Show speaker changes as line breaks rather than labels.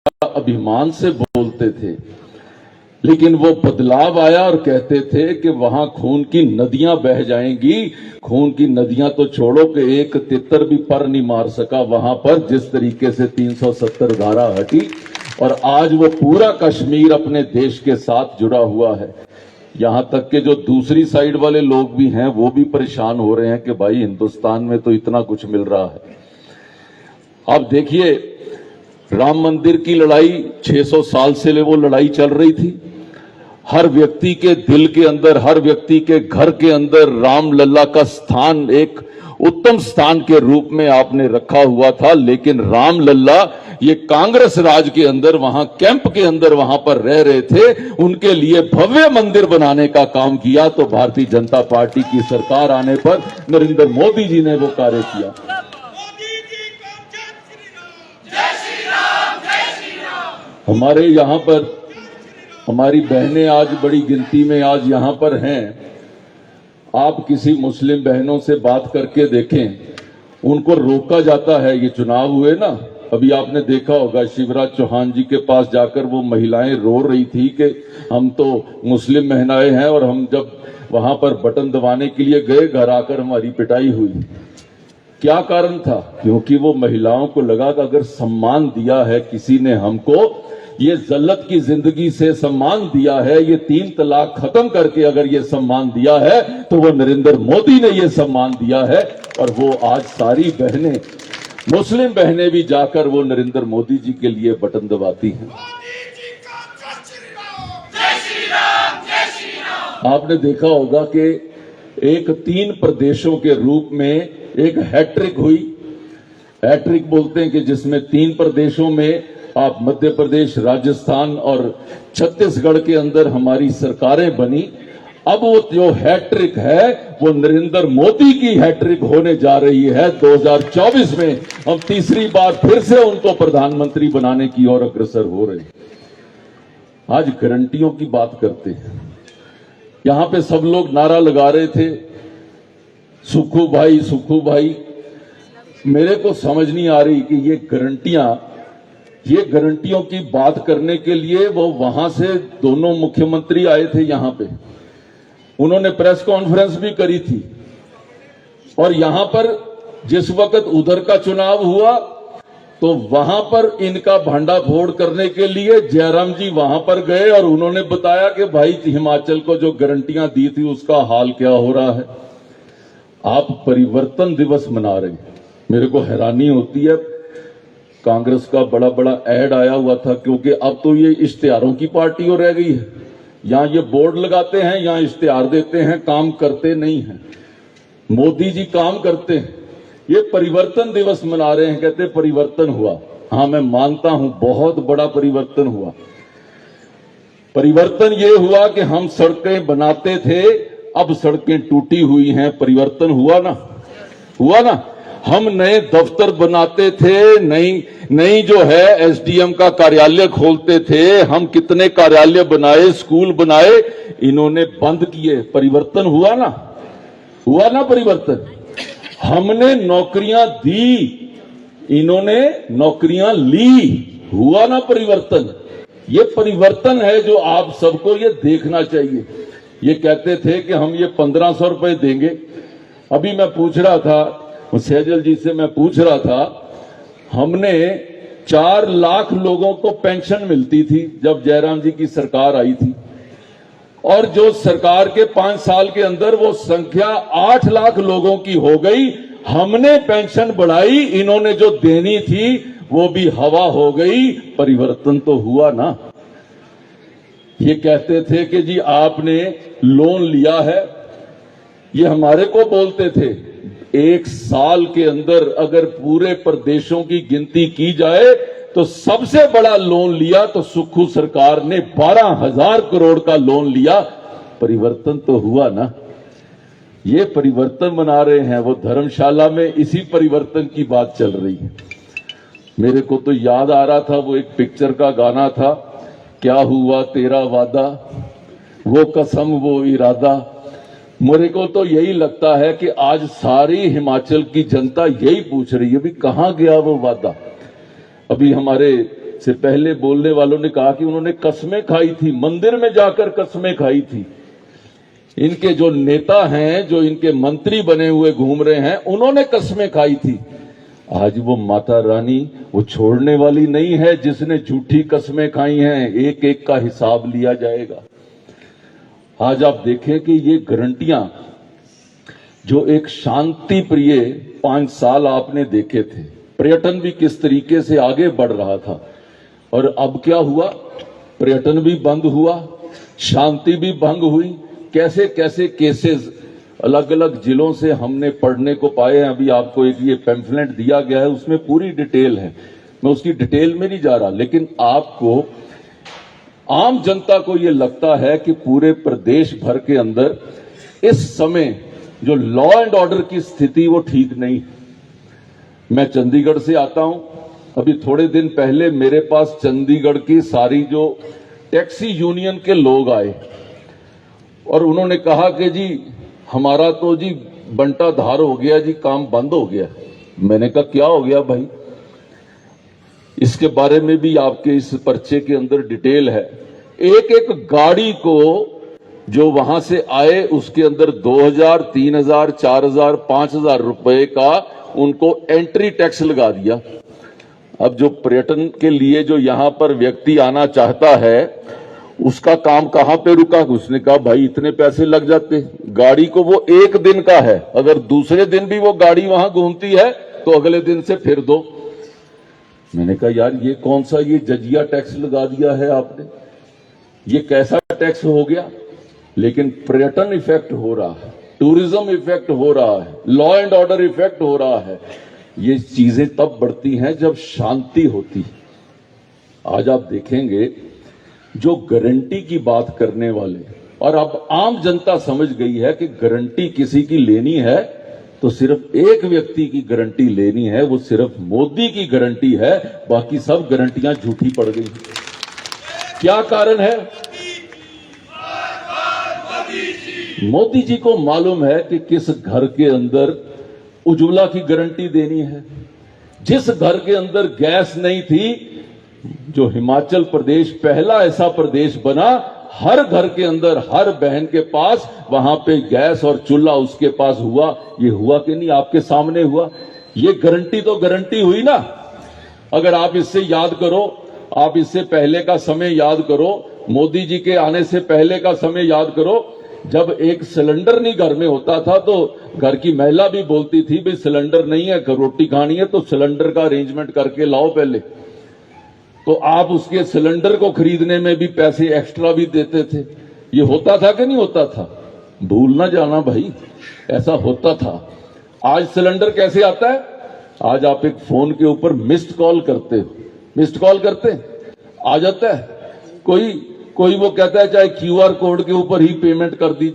अभिमान से बोलते थे, लेकिन वो बदलाव आया और कहते थे कि वहां खून की नदियां बह जाएंगी। खून की नदियां तो छोड़ो कि एक तितर भी पर नहीं मार सका वहां पर, जिस तरीके से 370 धारा हटी। और आज वो पूरा कश्मीर अपने देश के साथ जुड़ा हुआ है। यहां तक कि जो दूसरी साइड वाले लोग भी हैं वो भी परेशान हो रहे हैं कि भाई हिंदुस्तान में तो इतना कुछ मिल रहा है। अब देखिए, राम मंदिर की लड़ाई 600 साल से वो लड़ाई चल रही थी। हर व्यक्ति के दिल के अंदर, हर व्यक्ति के घर के अंदर राम लल्ला का स्थान एक उत्तम स्थान के रूप में आपने रखा हुआ था। लेकिन राम लल्ला ये कांग्रेस राज के अंदर, वहां कैंप के अंदर वहां पर रह रहे थे, उनके लिए भव्य मंदिर बनाने का काम किया। तो भारतीय जनता पार्टी की सरकार आने पर नरेंद्र मोदी जी ने वो कार्य किया। हमारे यहां पर हमारी बहनें आज बड़ी गिनती में आज यहां पर हैं। आप किसी मुस्लिम बहनों से बात करके देखें, उनको रोका जाता है। ये चुनाव हुए ना, अभी आपने देखा होगा शिवराज चौहान जी के पास जाकर वो महिलाएं रो रही थी कि हम तो मुस्लिम महिलाएं हैं, और हम जब वहां पर बटन दबाने के लिए गए, घर आकर हमारी पिटाई हुई। क्या कारण था? क्योंकि वो महिलाओं को लगा कि अगर सम्मान दिया है किसी ने हमको, ये जल्लत की जिंदगी से सम्मान दिया है, ये 3 तलाक खत्म करके अगर ये सम्मान दिया है, तो वो नरेंद्र मोदी ने ये सम्मान दिया है। और वो आज सारी बहनें, मुस्लिम बहनें भी जाकर वो नरेंद्र मोदी जी के लिए बटन दबाती हैं। आपने देखा होगा कि एक 3 प्रदेशों के रूप में एक हैट्रिक हुई। हैट्रिक बोलते हैं कि जिसमें 3 प्रदेशों में, आप मध्य प्रदेश, राजस्थान और छत्तीसगढ़ के अंदर हमारी सरकारें बनी। अब वो जो हैट्रिक है वो नरेंद्र मोदी की हैट्रिक होने जा रही है। 2024 में हम तीसरी बार फिर से उनको प्रधानमंत्री बनाने की ओर अग्रसर हो रहे हैं। आज गारंटियों की बात करते हैं। यहां पे सब लोग नारा लगा रहे थे, सुखू भाई, सुखू भाई। मेरे को समझ नहीं आ रही कि ये गारंटियों की बात करने के लिए वो वहां से दोनों मुख्यमंत्री आए थे यहां पे, उन्होंने प्रेस कॉन्फ्रेंस भी करी थी। और यहां पर जिस वक्त उधर का चुनाव हुआ तो वहां पर इनका भांडाफोड़ करने के लिए जयराम जी वहां पर गए और उन्होंने बताया कि भाई हिमाचल को जो गारंटियां दी थी उसका हाल क्या हो रहा है। आप परिवर्तन दिवस मना रहे हैं, मेरे को हैरानी होती है। कांग्रेस का बड़ा बड़ा ऐड आया हुआ था, क्योंकि अब तो ये इश्तिहारों की पार्टी हो रह गई है। यहां ये बोर्ड लगाते हैं, यहां इश्तिहार देते हैं, काम करते नहीं हैं। मोदी जी काम करते हैं। ये परिवर्तन दिवस मना रहे हैं, कहते परिवर्तन हुआ। हां, मैं मानता हूं बहुत बड़ा परिवर्तन हुआ। परिवर्तन ये हुआ कि हम सड़कें बनाते थे, अब सड़कें टूटी हुई हैं। परिवर्तन हुआ ना? हुआ ना? हम नए दफ्तर बनाते थे, नई जो है एसडीएम का कार्यालय खोलते थे, हम कितने कार्यालय बनाए, स्कूल बनाए, इन्होंने बंद किए। परिवर्तन हुआ ना? हुआ ना परिवर्तन? हमने नौकरियां दी, इन्होंने नौकरियां ली। हुआ ना परिवर्तन? ये परिवर्तन है जो आप सबको ये देखना चाहिए। ये कहते थे कि हम ये 1500 रुपए देंगे। अभी मैं पूछ रहा था, सैजल जी से मैं पूछ रहा था, हमने 4 लाख लोगों को पेंशन मिलती थी जब जयराम जी की सरकार आई थी, और जो सरकार के 5 साल के अंदर वो संख्या 8 लाख लोगों की हो गई। हमने पेंशन बढ़ाई, इन्होंने जो देनी थी वो भी हवा हो गई। परिवर्तन तो हुआ ना? ये कहते थे कि जी आपने लोन लिया है, ये हमारे को बोलते थे। 1 साल के अंदर अगर पूरे प्रदेशों की गिनती की जाए तो सबसे बड़ा लोन लिया तो सुक्खू सरकार ने 12,000 करोड़ का लोन लिया। परिवर्तन तो हुआ ना? ये परिवर्तन मना रहे हैं। वो धर्मशाला में इसी परिवर्तन की बात चल रही है। मेरे को तो याद आ रहा था, वो एक पिक्चर का गाना था, क्या हुआ तेरा वादा, वो कसम वो इरादा। मेरे को तो यही लगता है कि आज सारी हिमाचल की जनता यही पूछ रही है भी कहां गया वो वादा। अभी हमारे से पहले बोलने वालों ने कहा कि उन्होंने कस्में खाई थी, मंदिर में जाकर कस्में खाई थी। इनके जो नेता हैं, जो इनके मंत्री बने हुए घूम रहे हैं, उन्होंने कस्में खाई थी। आज वो माता रानी वो छोड़ने वाली नहीं है जिसने झूठी कस्में खाई हैं। एक एक का हिसाब लिया जाएगा। आज आप देखें कि ये गारंटियां जो एक शांति प्रिय 5 साल आपने देखे थे, पर्यटन भी किस तरीके से आगे बढ़ रहा था, और अब क्या हुआ? पर्यटन भी बंद हुआ, शांति भी भंग हुई। कैसे कैसे केसेस अलग अलग जिलों से हमने पढ़ने को पाए हैं। अभी आपको एक ये पैम्फलेट दिया गया है, उसमें पूरी डिटेल है, मैं उसकी डिटेल में नहीं जा रहा। लेकिन आपको, आम जनता को ये लगता है कि पूरे प्रदेश भर के अंदर इस समय जो लॉ एंड ऑर्डर की स्थिति वो ठीक नहीं है। मैं चंडीगढ़ से आता हूं। अभी थोड़े दिन पहले मेरे पास चंडीगढ़ की सारी जो टैक्सी यूनियन के लोग आए और उन्होंने कहा कि जी हमारा तो जी बंटा धार हो गया जी, काम बंद हो गया। मैंने कहा क्या हो गया भाई? इसके बारे में भी आपके इस पर्चे के अंदर डिटेल है। एक एक गाड़ी को जो वहां से आए उसके अंदर 2000, 3000, 4000, 5000 रुपए का उनको एंट्री टैक्स लगा दिया। अब जो पर्यटन के लिए जो यहां पर व्यक्ति आना चाहता है उसका काम कहां पे रुका? उसने कहा भाई इतने पैसे लग जाते, गाड़ी को वो एक दिन का है, अगर दूसरे दिन भी वो गाड़ी वहां घूमती है तो अगले दिन से फिर दो। मैंने कहा यार ये कौन सा ये जजिया टैक्स लगा दिया है आपने, ये कैसा टैक्स हो गया? लेकिन पर्यटन इफेक्ट हो रहा है, टूरिज्म इफेक्ट हो रहा है, लॉ एंड ऑर्डर इफेक्ट हो रहा है। ये चीजें तब बढ़ती हैं जब शांति होती है। आज आप देखेंगे जो गारंटी की बात करने वाले, और अब आम जनता समझ गई है कि गारंटी किसी की लेनी है तो सिर्फ एक व्यक्ति की गारंटी लेनी है, वो सिर्फ मोदी की गारंटी है, बाकी सब गारंटियां झूठी पड़ गई। क्या कारण है? मोदी जी को मालूम है कि किस घर के अंदर उज्ज्वला की गारंटी देनी है। जिस घर के अंदर गैस नहीं थी, जो हिमाचल प्रदेश पहला ऐसा प्रदेश बना, हर घर के अंदर हर बहन के पास वहां पे गैस और चूल्हा उसके पास हुआ। ये हुआ कि नहीं? आपके सामने हुआ। ये गारंटी तो गारंटी हुई ना। अगर आप इससे याद करो, आप इससे पहले का समय याद करो, मोदी जी के आने से पहले का समय याद करो, जब एक सिलेंडर नहीं घर में होता था तो घर की महिला भी बोलती थी भाई सिलेंडर नहीं है, रोटी खानी है तो सिलेंडर का अरेंजमेंट करके लाओ पहले। तो आप उसके सिलेंडर को खरीदने में भी पैसे एक्स्ट्रा भी देते थे। ये होता था कि नहीं होता था? भूल ना जाना भाई, ऐसा होता था। आज सिलेंडर कैसे आता है? आज आप एक फोन के ऊपर मिस्ड कॉल करते हो, मिस्ड कॉल करते आ जाता है। कोई वो कहता है चाहे क्यूआर कोड के ऊपर ही पेमेंट कर दीजिए।